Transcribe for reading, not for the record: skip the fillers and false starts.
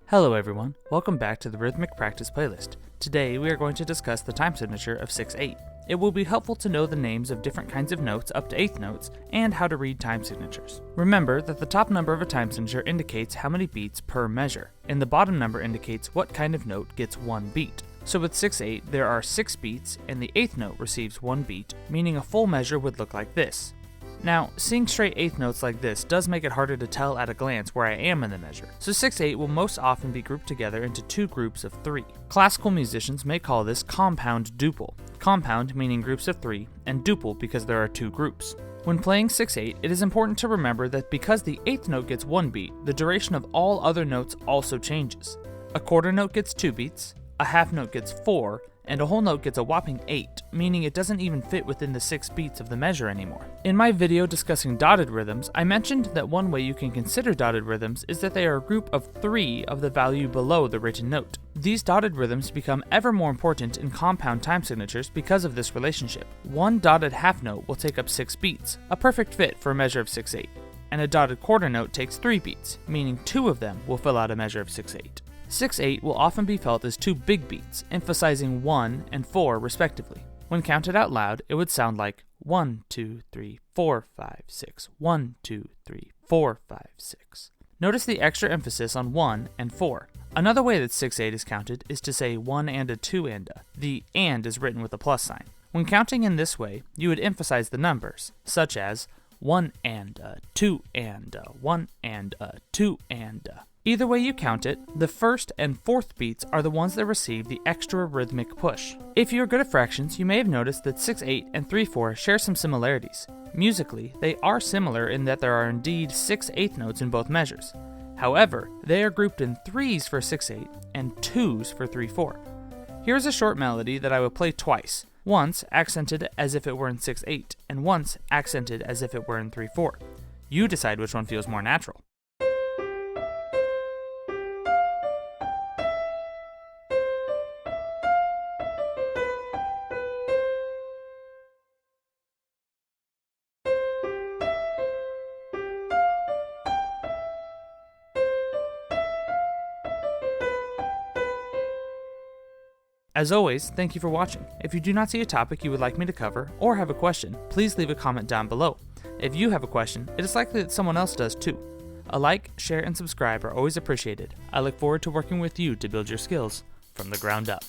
Hello everyone, welcome back to the Rhythmic Practice playlist. Today we are going to discuss the time signature of 6/8. It will be helpful to know the names of different kinds of notes up to eighth notes and how to read time signatures. Remember that the top number of a time signature indicates how many beats per measure, and the bottom number indicates what kind of note gets one beat. So with 6/8 there are 6 beats and the eighth note receives 1 beat, meaning a full measure would look like this. Now, seeing straight eighth notes like this does make it harder to tell at a glance where I am in the measure, so 6/8 will most often be grouped together into two groups of 3. Classical musicians may call this compound duple, compound meaning groups of 3, and duple because there are 2 groups. When playing 6/8, it is important to remember that because the eighth note gets 1 beat, the duration of all other notes also changes. A quarter note gets 2 beats, a half note gets 4, and a whole note gets a whopping 8, meaning it doesn't even fit within the 6 beats of the measure anymore. In my video discussing dotted rhythms, I mentioned that one way you can consider dotted rhythms is that they are a group of 3 of the value below the written note. These dotted rhythms become ever more important in compound time signatures because of this relationship. One dotted half note will take up 6 beats, a perfect fit for a measure of 6/8, and a dotted quarter note takes 3 beats, meaning 2 of them will fill out a measure of 6/8. 6/8 will often be felt as 2 big beats, emphasizing 1 and 4 respectively. When counted out loud, it would sound like 1, 2, 3, 4, 5, 6, 1, 2, 3, 4, 5, 6. Notice the extra emphasis on 1 and 4. Another way that 6/8 is counted is to say 1 and a 2 and a. The and is written with a plus sign. When counting in this way, you would emphasize the numbers, such as 1 and a, 2 and a, 1 and a, 2 and a. Either way you count it, the first and fourth beats are the ones that receive the extra rhythmic push. If you are good at fractions, you may have noticed that 6/8 and 3/4 share some similarities. Musically, they are similar in that there are indeed 6 eighth notes in both measures. However, they are grouped in 3s for 6/8 and 2s for 3/4. Here's a short melody that I will play twice, once accented as if it were in 6/8, and once accented as if it were in 3/4. You decide which one feels more natural. As always, thank you for watching. If you do not see a topic you would like me to cover, or have a question, please leave a comment down below. If you have a question, it is likely that someone else does too. A like, share, and subscribe are always appreciated. I look forward to working with you to build your skills from the ground up.